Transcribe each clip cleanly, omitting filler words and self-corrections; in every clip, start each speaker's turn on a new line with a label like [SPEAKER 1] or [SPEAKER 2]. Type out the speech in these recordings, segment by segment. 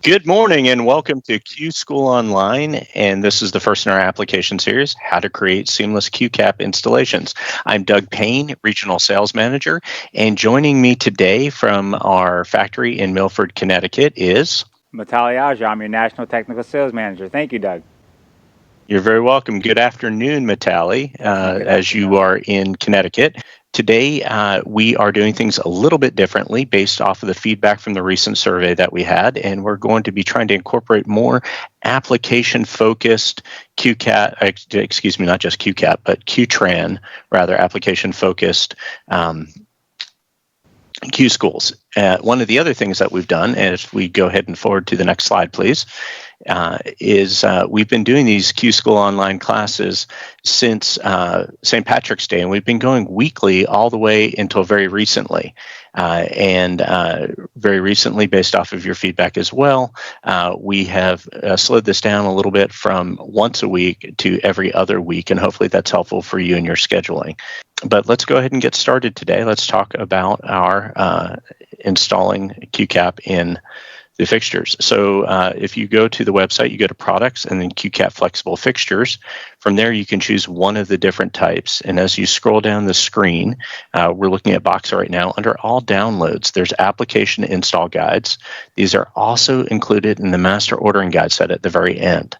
[SPEAKER 1] Good morning and welcome to Q School Online, and this is the first in our application series, How to Create Seamless Qcap Installations. I'm Doug Payne, Regional Sales Manager, and joining me today from our factory in Milford, Connecticut is...
[SPEAKER 2] Vitaly Aja, I'm your National Technical Sales Manager. Thank you, Doug.
[SPEAKER 1] You're very welcome. Good afternoon, Vitaly, as you are in Connecticut. Today, we are doing things a little bit differently based off of the feedback from the recent survey that we had, and we're going to be trying to incorporate more application-focused QCAP, excuse me, not just QCAP, but QTran, rather application-focused Q schools. One of the other things that we've done, as we go ahead and forward to the next slide, please, is we've been doing these Q School online classes since St. Patrick's Day, and we've been going weekly all the way until very recently. Very recently, based off of your feedback as well, we have slowed this down a little bit from once a week to every other week, and hopefully that's helpful for you in your scheduling. But let's go ahead and get started today. Let's talk about our installing QCAP in the fixtures. So if you go to the website, you go to products and then QCAP flexible fixtures. From there, you can choose one of the different types. And as you scroll down the screen, we're looking at Boxa right now. Under all downloads, there's application install guides. These are also included in the master ordering guide set at the very end.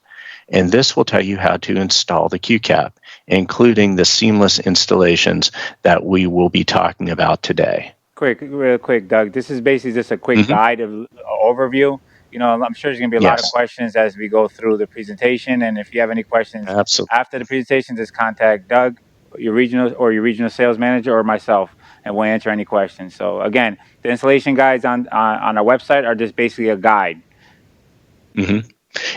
[SPEAKER 1] And this will tell you how to install the QCAP, including the seamless installations that we will be talking about today.
[SPEAKER 2] Real quick, Doug. This is basically just a quick guide of overview. You know, I'm sure there's going to be a lot of questions as we go through the presentation. And if you have any questions after the presentation, just contact Doug, your regional sales manager, or myself, and we'll answer any questions. So again, the installation guides on our website are just basically a guide.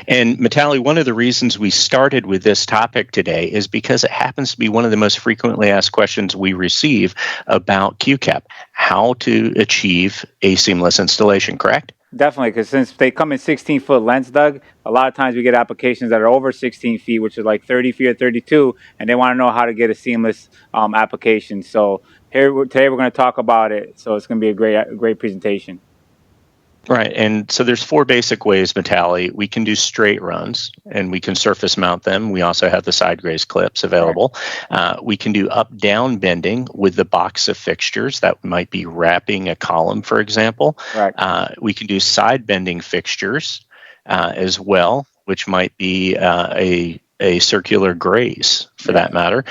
[SPEAKER 1] And Vitaly, one of the reasons we started with this topic today is because it happens to be one of the most frequently asked questions we receive about QCAP, how to achieve a seamless installation, correct?
[SPEAKER 2] Definitely, because since they come in 16-foot lengths, Doug, a lot of times we get applications that are over 16 feet, which is like 30 feet or 32, and they want to know how to get a seamless application. So today we're going to talk about it, so it's going to be a great presentation.
[SPEAKER 1] Right, and so there's four basic ways, Vitaly. We can do straight runs, and we can surface mount them. We also have the side graze clips available. Right. We can do up-down bending with the box of fixtures. That might be wrapping a column, for example. Right. We can do side bending fixtures as well, which might be a circular graze, for that matter.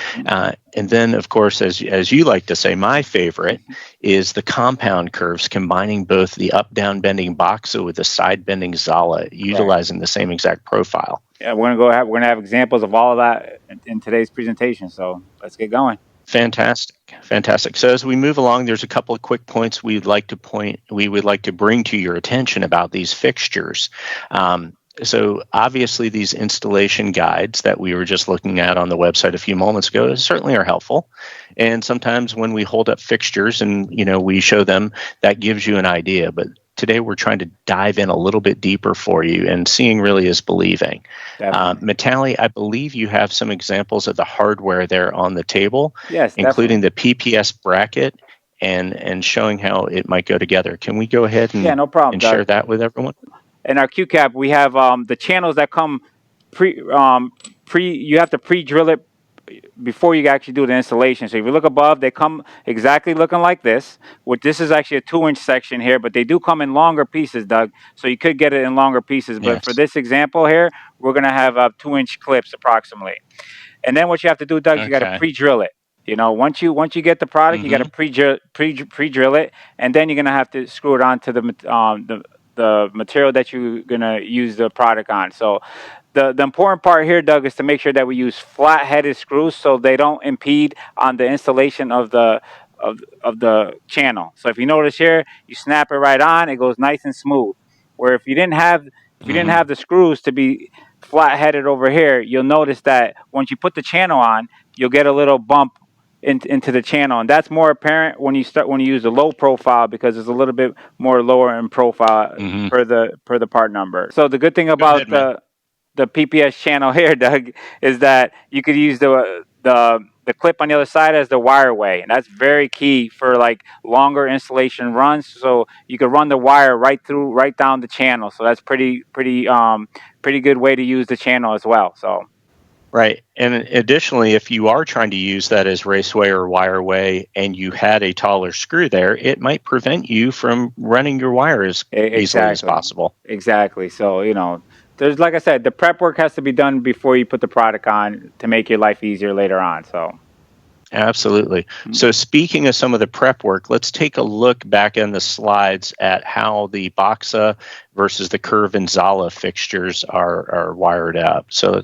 [SPEAKER 1] And then, of course, as you like to say, my favorite is the compound curves, combining both the up-down bending Boxa with the side bending Zala, utilizing the same exact profile.
[SPEAKER 2] Yeah, we're gonna have examples of all of that in today's presentation. So let's get going.
[SPEAKER 1] Fantastic. So as we move along, there's a couple of quick points we would like to bring to your attention about these fixtures. So obviously these installation guides that we were just looking at on the website a few moments ago certainly are helpful. And sometimes when we hold up fixtures and we show them, that gives you an idea. But today we're trying to dive in a little bit deeper for you, and seeing really is believing. Vitaly, I believe you have some examples of the hardware there on the table, including the PPS bracket and showing how it might go together. Can we go ahead and,
[SPEAKER 2] no problem,
[SPEAKER 1] and share that with everyone?
[SPEAKER 2] In our QCAP, we have the channels that come you have to pre-drill it before you actually do the installation. So if you look above, they come exactly looking like this. This is actually a 2-inch section here, but they do come in longer pieces, Doug. So you could get it in longer pieces. But for this example here, we're going to have 2-inch clips approximately. And then what you have to do, Doug, you got to pre-drill it. Once you get the product, you got to pre-drill it, and then you're going to have to screw it onto the material that you're going to use the product on. So the important part here, Doug, is to make sure that we use flat-headed screws so they don't impede on the installation of the channel. So if you notice here, you snap it right on, it goes nice and smooth. Where if you didn't have the screws to be flat-headed over here, you'll notice that once you put the channel on, you'll get a little bump into the channel, and that's more apparent when you use the low profile, because it's a little bit more lower in profile per the part number. So the good thing about the PPS channel here, Doug, is that you could use the the clip on the other side has the wire way, and that's very key for like longer installation runs. So you could run the wire right down the channel. So that's pretty good way to use the channel as well. So.
[SPEAKER 1] Right. And additionally, if you are trying to use that as raceway or wireway and you had a taller screw there, it might prevent you from running your wire as easily as possible.
[SPEAKER 2] Exactly. So, there's, like I said, the prep work has to be done before you put the product on to make your life easier later on. So.
[SPEAKER 1] Absolutely. So speaking of some of the prep work, let's take a look back in the slides at how the Baxa versus the Curve and Zala fixtures are wired up. So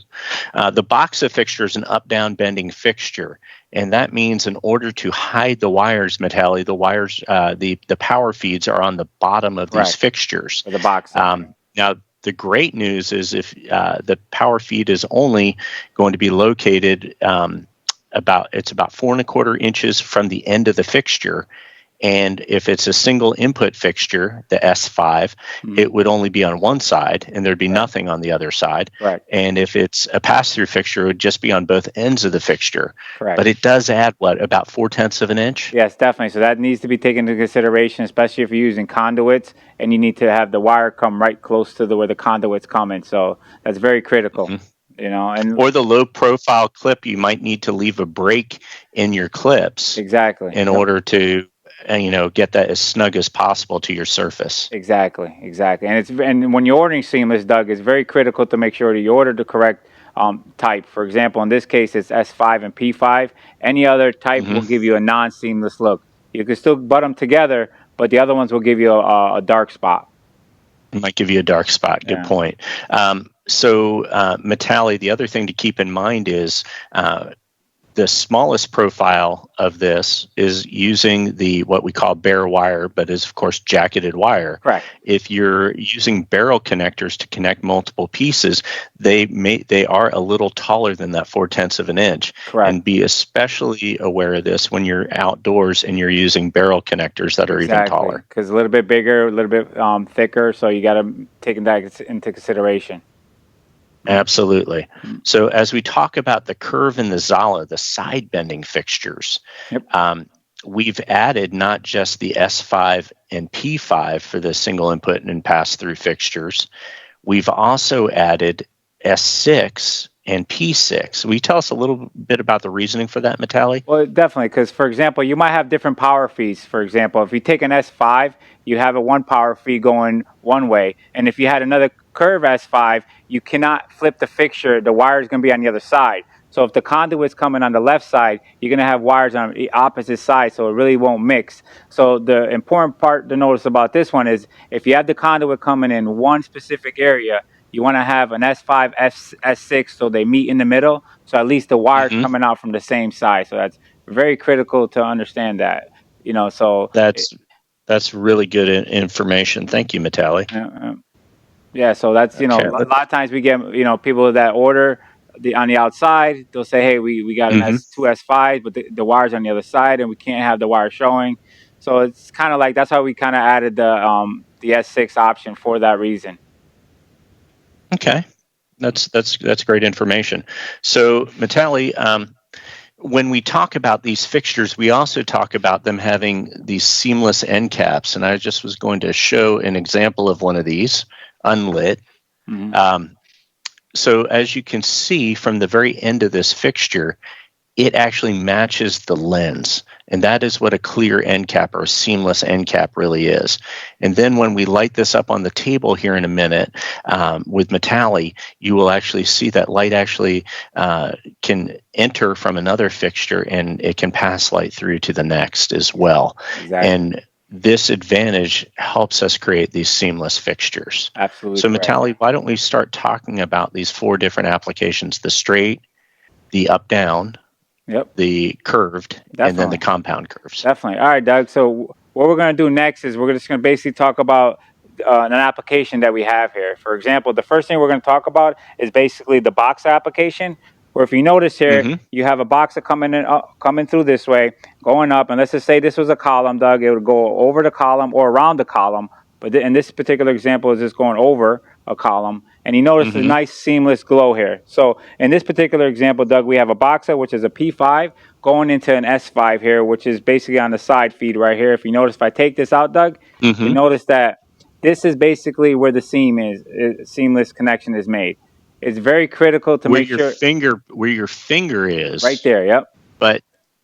[SPEAKER 1] the Baxa fixture is an up-down bending fixture, and that means in order to hide the wires, Metalli, the wires, the power feeds are on the bottom of these fixtures.
[SPEAKER 2] For the Baxa.
[SPEAKER 1] Now, the great news is if the power feed is only going to be located about 4¼ inches from the end of the fixture, and if it's a single input fixture, the S5, it would only be on one side, and there'd be nothing on the other side.
[SPEAKER 2] Right.
[SPEAKER 1] And if it's a pass-through fixture, it would just be on both ends of the fixture.
[SPEAKER 2] Correct.
[SPEAKER 1] But it does add about 4/10 of an inch.
[SPEAKER 2] Yes, definitely. So that needs to be taken into consideration, especially if you're using conduits, and you need to have the wire come right close to where the conduits come in. So that's very critical.
[SPEAKER 1] Or the low profile clip, you might need to leave a break in your clips in order to get that as snug as possible to your surface.
[SPEAKER 2] Exactly. And when you're ordering seamless, Doug, it's very critical to make sure that you order the correct type. For example, in this case, it's S5 and P5. Any other type will give you a non-seamless look. You can still butt them together, but the other ones will give you a dark spot.
[SPEAKER 1] It might give you a dark spot. Good point. So, Metalli, the other thing to keep in mind is the smallest profile of this is using what we call bare wire, but is of course jacketed wire.
[SPEAKER 2] Correct.
[SPEAKER 1] If you're using barrel connectors to connect multiple pieces, they are a little taller than that 4/10 of an inch.
[SPEAKER 2] Correct.
[SPEAKER 1] And be especially aware of this when you're outdoors and you're using barrel connectors that are even taller.
[SPEAKER 2] Because a little bit bigger, a little bit thicker, so you got to take that into consideration.
[SPEAKER 1] Absolutely. So as we talk about the Curve and the Zala, the side bending fixtures, we've added not just the S5 and P5 for the single input and pass-through fixtures, we've also added S6 and P6. Will you tell us a little bit about the reasoning for that, Metalli?
[SPEAKER 2] Well, definitely, because, for example, you might have different power feeds. For example, if you take an S5, you have one power feed going one way, and if you had another Curve S5, you cannot flip the fixture. The wire is going to be on the other side. So if the conduit's coming on the left side, you're going to have wires on the opposite side, so it really won't mix. So the important part to notice about this one is if you have the conduit coming in one specific area, you want to have an S5, S6, so they meet in the middle. So at least the wire's coming out from the same side. So that's very critical to understand that. So
[SPEAKER 1] that's really good information. Thank you, Metalli.
[SPEAKER 2] Yeah, so that's a lot of times we get people that order on the outside. They'll say, "Hey, we got an two S5, but the wire's on the other side, and we can't have the wire showing." So it's kind of like that's why we kind of added the S6 option for that reason.
[SPEAKER 1] Okay, that's great information. So, Metalli, when we talk about these fixtures, we also talk about them having these seamless end caps, and I just was going to show an example of one of these unlit. So as you can see from the very end of this fixture, it actually matches the lens. And that is what a clear end cap or a seamless end cap really is. And then when we light this up on the table here in a minute with Metalli, you will actually see that light actually can enter from another fixture and it can pass light through to the next as well.
[SPEAKER 2] Exactly.
[SPEAKER 1] And this advantage helps us create these seamless fixtures.
[SPEAKER 2] Absolutely.
[SPEAKER 1] So Metalli, why don't we start talking about these 4 different applications, the straight, the up-down, the curved, and then the compound curves.
[SPEAKER 2] Definitely. All right, Doug. So what we're going to do next is we're just going to basically talk about an application that we have here. For example, the first thing we're going to talk about is basically the box application, where if you notice here, you have a box coming through this way, going up, and let's just say this was a column, Doug. It would go over the column or around the column, but in this particular example, is just going over a column. And you notice the nice seamless glow here. So in this particular example, Doug, we have a boxer, which is a P5, going into an S5 here, which is basically on the side feed right here. If you notice, if I take this out, Doug, you notice that this is basically where the seamless connection is made. It's very critical to make sure
[SPEAKER 1] where your finger is
[SPEAKER 2] right there. Yep.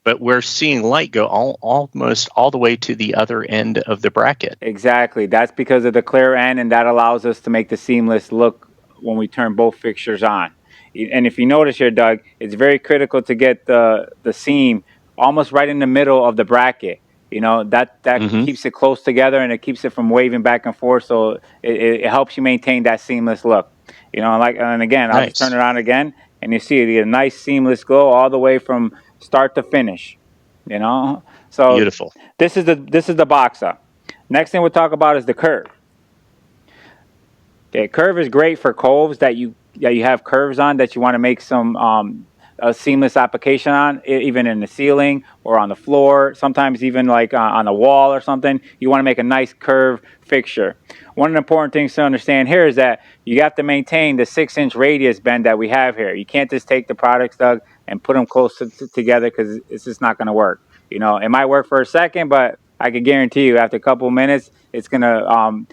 [SPEAKER 1] But we're seeing light go almost all the way to the other end of the bracket.
[SPEAKER 2] Exactly. That's because of the clear end, and that allows us to make the seamless look when we turn both fixtures on. And if you notice here, Doug, it's very critical to get the seam almost right in the middle of the bracket. You know, that keeps it close together, and it keeps it from waving back and forth, so it helps you maintain that seamless look. You know, and again, I'll just turn it on again, and you see a nice seamless glow all the way from start to finish. You know, so
[SPEAKER 1] beautiful.
[SPEAKER 2] This is the boxa. Next thing we'll talk about is the curve. Okay, curve is great for coves that you have curves on that you want to make some a seamless application on, even in the ceiling or on the floor. Sometimes even like on a wall or something. You want to make a nice curve fixture. One of the important things to understand here is that you have to maintain the 6-inch radius bend that we have here. You can't just take the products, Doug, and put them close together, because it's just not going to work. You know, it might work for a second, but I can guarantee you after a couple of minutes, it's going to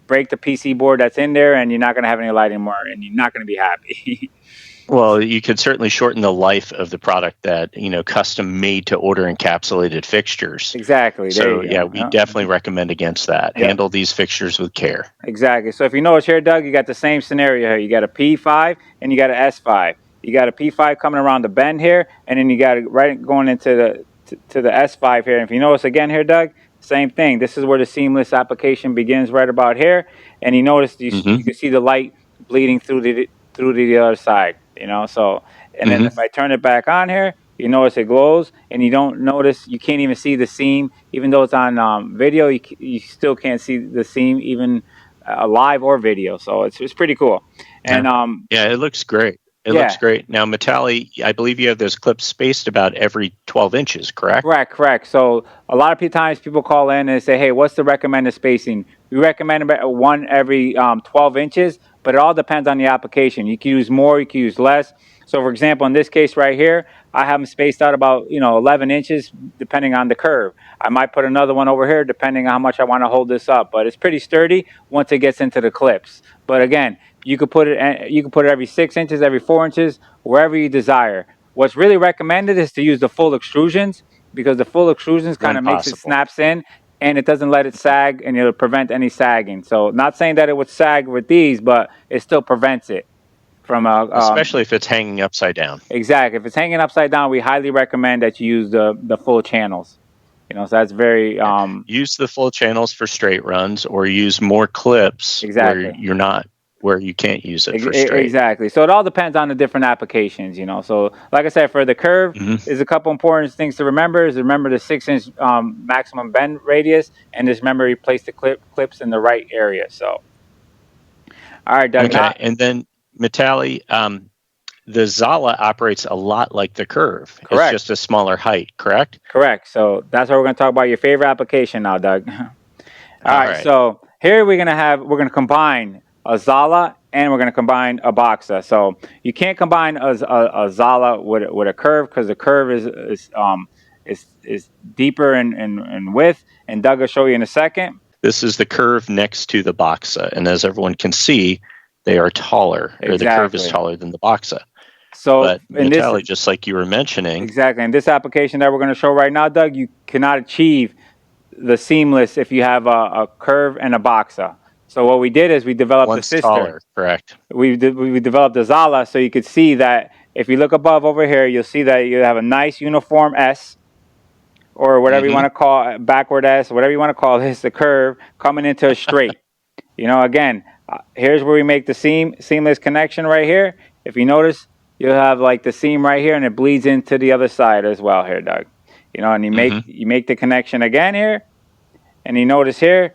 [SPEAKER 2] break the PC board that's in there, and you're not going to have any light anymore, and you're not going to be happy.
[SPEAKER 1] Well, you could certainly shorten the life of the product that, you know, custom made to order encapsulated fixtures.
[SPEAKER 2] Exactly.
[SPEAKER 1] So, yeah, we definitely recommend against that.
[SPEAKER 2] Yeah.
[SPEAKER 1] Handle these fixtures with care.
[SPEAKER 2] Exactly. So if you notice here, Doug, you got the same scenario here. You got a P5 and you got an S5. You got a P5 coming around the bend here, and then you got it right going into the S5 here. And if you notice again here, Doug, same thing. This is where the seamless application begins, right about here. And you notice you can see the light bleeding through to the other side. You know, so and then if I turn it back on here, you notice it glows, and you can't even see the seam, even though it's on video. You still can't see the seam, even live or video. So it's pretty cool. And
[SPEAKER 1] yeah, it looks great. It looks great. Now, Metalli, I believe you have those clips spaced about every 12 inches, correct?
[SPEAKER 2] Correct. So a lot of times people call in and say, hey, what's the recommended spacing? We recommend about one every 12 inches, but it all depends on the application. You can use more, you can use less. So, for example, in this case right here, I have them spaced out about 11 inches, depending on the curve. I might put another one over here, depending on how much I want to hold this up. But it's pretty sturdy once it gets into the clips. But again, you could put it every 6 inches, every 4 inches, wherever you desire. What's really recommended is to use the full extrusions, because the full extrusions kind of makes it snaps in, and it doesn't let it sag, and it'll prevent any sagging. So, not saying that it would sag with these, but it still prevents it from
[SPEAKER 1] especially if it's hanging upside down.
[SPEAKER 2] Exactly. If it's hanging upside down, we highly recommend that you use the full channels. So that's very
[SPEAKER 1] use the full channels for straight runs, or use more clips where you can't use it for straight.
[SPEAKER 2] Exactly. So it all depends on the different applications. So like I said, for the curve, is a couple important things to remember. Is remember the 6-inch maximum bend radius, and just remember you place the clips in the right area. So, all right, Doug.
[SPEAKER 1] Okay, and then Metalli, the Zala operates a lot like the curve.
[SPEAKER 2] Correct.
[SPEAKER 1] It's just a smaller height, correct?
[SPEAKER 2] Correct. So that's why we're going to talk about your favorite application now, Doug. All right. So here we're going to combine a Zala and we're going to combine a boxa. So you can't combine a Zala with a curve, because the curve is deeper in width, and Doug will show you in a second.
[SPEAKER 1] This is the curve next to the boxa, and as everyone can see, they are taller, or the curve is taller than the boxa.
[SPEAKER 2] So,
[SPEAKER 1] but Metalli, just like you were mentioning,
[SPEAKER 2] exactly, in this application that we're going to show right now, Doug, you cannot achieve the seamless if you have a curve and a boxa. So what we did is we developed the sister.
[SPEAKER 1] Taller, correct.
[SPEAKER 2] We developed the Zala, so you could see that if you look above over here, you'll see that you have a nice uniform S, or whatever you want to call it, backward S, whatever you want to call this, the curve coming into a straight. Again, here's where we make the seamless connection right here. If you notice, you'll have like the seam right here, and it bleeds into the other side as well here, Doug. And you make the connection again here, and you notice here,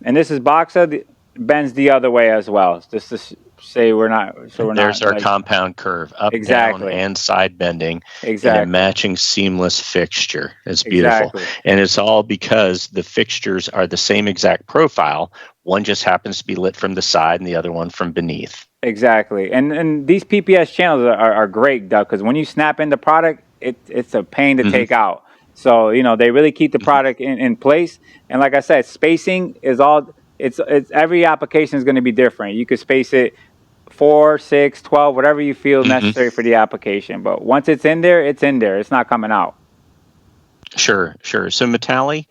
[SPEAKER 2] and this is boxa, bends the other way as well. Just to say
[SPEAKER 1] there's our compound curve, up, down, and side bending, in a matching seamless fixture. It's beautiful. And it's all because the fixtures are the same exact profile. One just happens to be lit from the side and the other one from beneath.
[SPEAKER 2] Exactly. And these PPS channels are great, Doug, because when you snap in the product, it's a pain to take out. So they really keep the product in place. And like I said, spacing is all. It's every application is going to be different. You could space it 4, 6, 12, whatever you feel necessary for the application. But once it's in there, it's in there. It's not coming out.
[SPEAKER 1] Sure. So Metalli,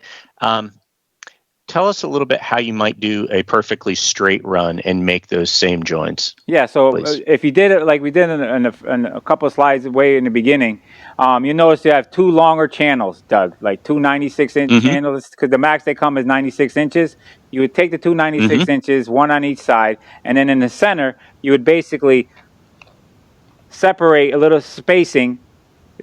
[SPEAKER 1] tell us a little bit how you might do a perfectly straight run and make those same joints.
[SPEAKER 2] Yeah, so
[SPEAKER 1] please.
[SPEAKER 2] if you did it like we did in a couple of slides way in the beginning, you notice you have 2 longer channels, Doug, like 2 96-inch channels, because the max they come is 96 inches. You would take the 2 96 inches, one on each side, and then in the center, you would basically separate a little spacing.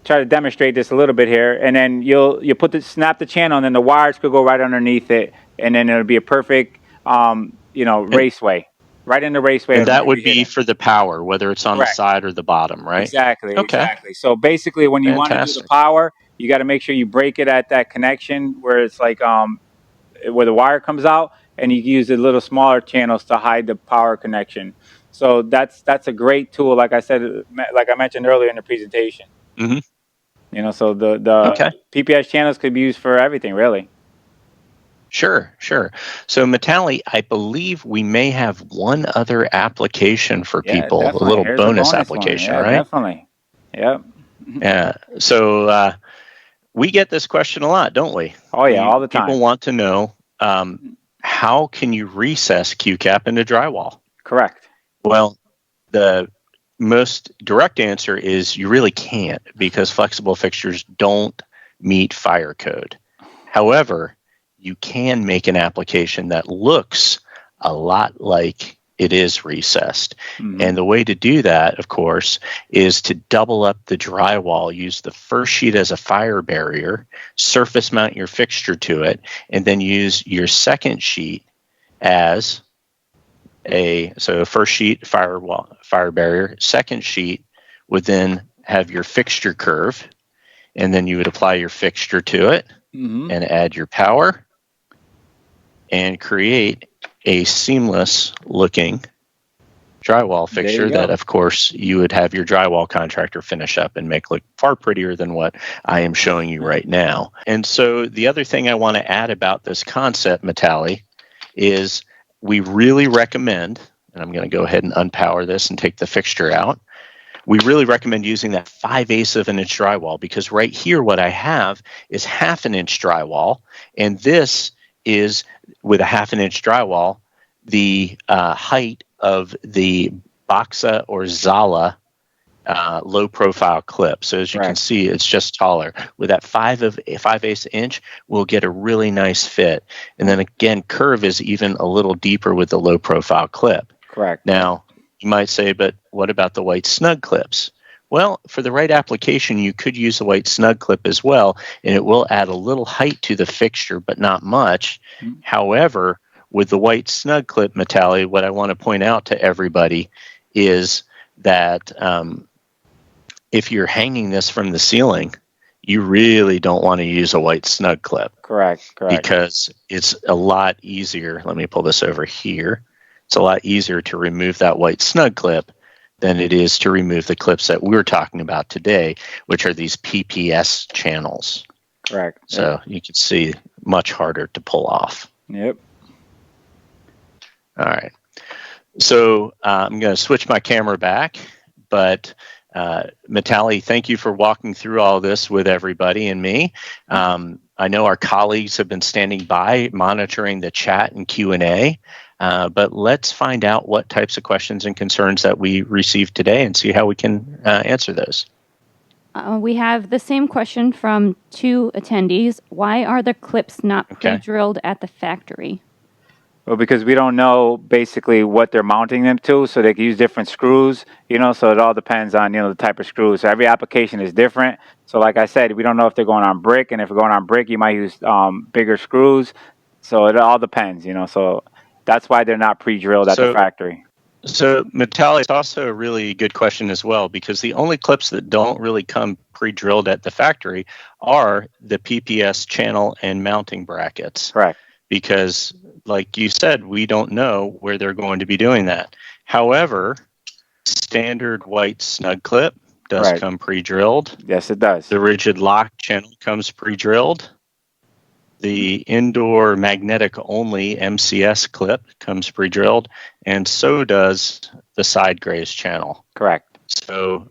[SPEAKER 2] Try to demonstrate this a little bit here, and then you'll snap the channel, and then the wires could go right underneath it, and then it'll be a perfect raceway. Right in the raceway.
[SPEAKER 1] And that would be for the power, whether it's on the side or the bottom, right?
[SPEAKER 2] Exactly.
[SPEAKER 1] Okay.
[SPEAKER 2] Exactly. So basically, when you want to do the power, you got to make sure you break it at that connection where it's like where the wire comes out, and you use the little smaller channels to hide the power connection. So that's a great tool. Like I said, like I mentioned earlier in the presentation. So the PPS channels could be used for everything, really.
[SPEAKER 1] Sure. So Metalli, I believe we may have one other application for people, a little bonus application, right?
[SPEAKER 2] Definitely. Yep.
[SPEAKER 1] Yeah. So we get this question a lot, don't we?
[SPEAKER 2] Oh yeah, all the time.
[SPEAKER 1] People want to know how can you recess Qcap into drywall?
[SPEAKER 2] Correct.
[SPEAKER 1] Well, the most direct answer is you really can't, because flexible fixtures don't meet fire code. However, you can make an application that looks a lot like it is recessed. And the way to do that, of course, is to double up the drywall, use the first sheet as a fire barrier, surface mount your fixture to it, and then use your second sheet as first sheet fire barrier, second sheet would then have your fixture curve, and then you would apply your fixture to it and add your power and create a seamless looking drywall fixture that, of course, you would have your drywall contractor finish up and make look far prettier than what I am showing you right now. And so the other thing I want to add about this concept, Metalli, is we really recommend, and I'm going to go ahead and unpower this and take the fixture out. We really recommend using that 5/8 of an inch drywall, because right here what I have is 1/2 inch drywall, and this is, with a 1/2 inch drywall, the height of the Baxa or Zala low profile clip. So as you can see, it's just taller. With that 5/8 inch, we'll get a really nice fit. And then again, curve is even a little deeper with the low profile clip.
[SPEAKER 2] Correct.
[SPEAKER 1] Now, you might say, but what about the white snug clips? Well, for the right application, you could use a white snug clip as well, and it will add a little height to the fixture, but not much. However, with the white snug clip, Metalli, what I want to point out to everybody is that if you're hanging this from the ceiling, you really don't want to use a white snug clip.
[SPEAKER 2] Correct.
[SPEAKER 1] Because it's a lot easier. Let me pull this over here. It's a lot easier to remove that white snug clip than it is to remove the clips that we're talking about today, which are these PPS channels.
[SPEAKER 2] Correct.
[SPEAKER 1] So you can see, much harder to pull off.
[SPEAKER 2] Yep.
[SPEAKER 1] All right. So I'm going to switch my camera back, but Metalli, thank you for walking through all this with everybody and me. I know our colleagues have been standing by monitoring the chat and Q&A, but let's find out what types of questions and concerns that we received today and see how we can answer those.
[SPEAKER 3] We have the same question from 2 attendees. Why are the clips not pre-drilled at the factory?
[SPEAKER 2] Well, because we don't know basically what they're mounting them to, so they can use different screws, so it all depends on, the type of screws. So every application is different. So like I said, we don't know if they're going on brick, and if they're going on brick, you might use bigger screws. So it all depends, so that's why they're not pre-drilled at the factory.
[SPEAKER 1] So Metalli, it's also a really good question as well, because the only clips that don't really come pre-drilled at the factory are the PPS channel and mounting brackets.
[SPEAKER 2] Correct.
[SPEAKER 1] Because, like you said, we don't know where they're going to be doing that. However, standard white snug clip does
[SPEAKER 2] Correct.
[SPEAKER 1] come pre-drilled.
[SPEAKER 2] Yes, it does.
[SPEAKER 1] The rigid lock channel comes pre-drilled. The indoor magnetic only MCS clip comes pre-drilled, and so does the side graze channel.
[SPEAKER 2] Correct.
[SPEAKER 1] So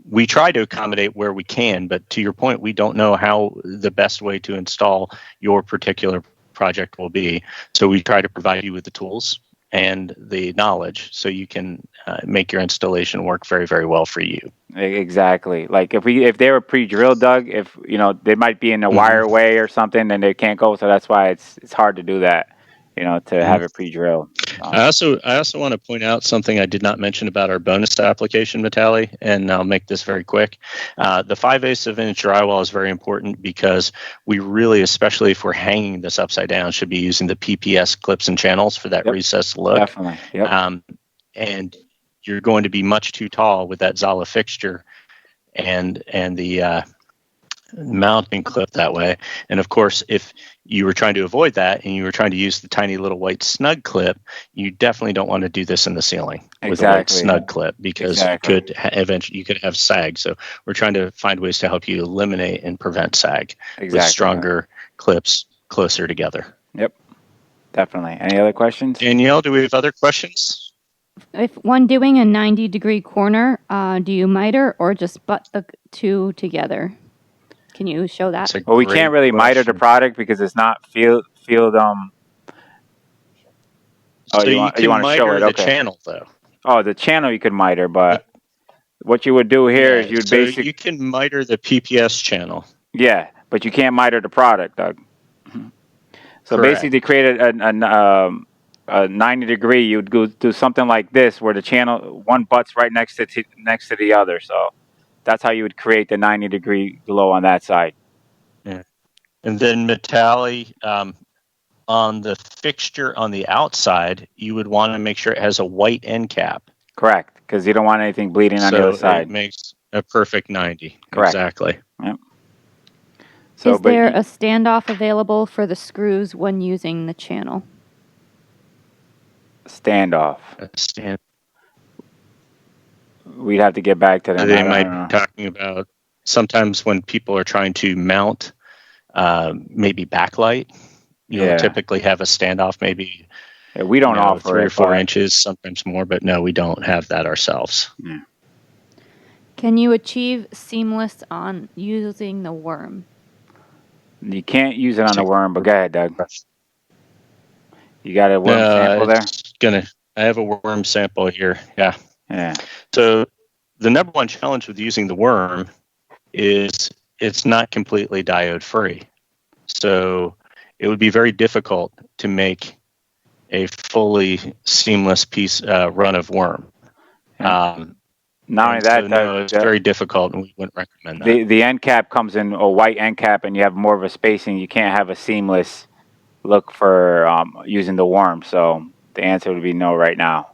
[SPEAKER 1] we try to accommodate where we can, but to your point, we don't know how the best way to install your particular project will be. So we try to provide you with the tools and the knowledge so you can make your installation work very, very well for you.
[SPEAKER 2] Exactly. Like if they were pre-drilled, Doug, if they might be in a wire way or something, and they can't go. So that's why it's hard to do that. To have it pre-drilled.
[SPEAKER 1] I also want to point out something I did not mention about our bonus application, Vitaly, and I'll make this very quick. The 5/8 of an inch drywall is very important because we really, especially if we're hanging this upside down, should be using the PPS clips and channels for that recessed look.
[SPEAKER 2] Definitely. Yep.
[SPEAKER 1] And you're going to be much too tall with that Zala fixture and the mounting clip that way. And of course, if you were trying to avoid that and you were trying to use the tiny little white snug clip, you definitely don't want to do this in the ceiling with a white snug clip because you could eventually have sag. So we're trying to find ways to help you eliminate and prevent sag with stronger clips closer together.
[SPEAKER 2] Yep, definitely. Any other questions?
[SPEAKER 1] Danielle, do we have other questions?
[SPEAKER 3] If when doing a 90-degree corner, do you miter or just butt the two together? Can you show that?
[SPEAKER 2] Well, we can't really miter the product because it's not field.
[SPEAKER 1] So you want to show it? The channel, though.
[SPEAKER 2] Oh, the channel you could miter, but what you would do here is you'd basically
[SPEAKER 1] you can miter the PPS channel.
[SPEAKER 2] Yeah, but you can't miter the product, Doug. So basically, to create a 90-degree, you'd go do something like this, where the channel one butts right next to the other. So that's how you would create the 90-degree glow on that side.
[SPEAKER 1] Yeah. And then Vitaly, on the fixture on the outside, you would want to make sure it has a white end cap.
[SPEAKER 2] Correct, because you don't want anything bleeding on the other side.
[SPEAKER 1] It makes a perfect 90.
[SPEAKER 2] Correct.
[SPEAKER 1] Exactly.
[SPEAKER 2] Yep. So,
[SPEAKER 3] is there a standoff available for the screws when using the channel?
[SPEAKER 2] Standoff. We'd have to get back to them.
[SPEAKER 1] They might be talking about sometimes when people are trying to mount maybe backlight, you typically have a standoff maybe
[SPEAKER 2] we don't offer
[SPEAKER 1] 3 or 4 inches, sometimes more, but no, we don't have that ourselves.
[SPEAKER 2] Yeah.
[SPEAKER 3] Can you achieve seamless on using the worm?
[SPEAKER 2] You can't use it on the worm, but go ahead, Doug. You got a worm sample there?
[SPEAKER 1] I have a worm sample here. Yeah.
[SPEAKER 2] Yeah.
[SPEAKER 1] So the number one challenge with using the worm is it's not completely diode free. So it would be very difficult to make a fully seamless run of worm.
[SPEAKER 2] Not only that,
[SPEAKER 1] it's very difficult, and we wouldn't recommend that.
[SPEAKER 2] The end cap comes in a white end cap, and you have more of a spacing. You can't have a seamless look for using the worm. So the answer would be no right now.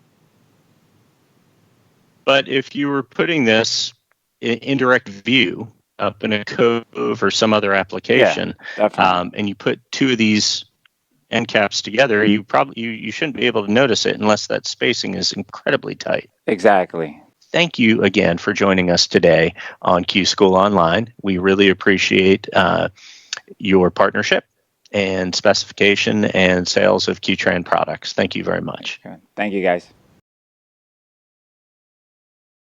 [SPEAKER 1] But if you were putting this in indirect view up in a cove or some other application, and you put 2 of these end caps together, you shouldn't be able to notice it unless that spacing is incredibly tight.
[SPEAKER 2] Exactly.
[SPEAKER 1] Thank you again for joining us today on Q School Online. We really appreciate your partnership and specification and sales of Qtran products. Thank you very much.
[SPEAKER 2] Thank you, guys.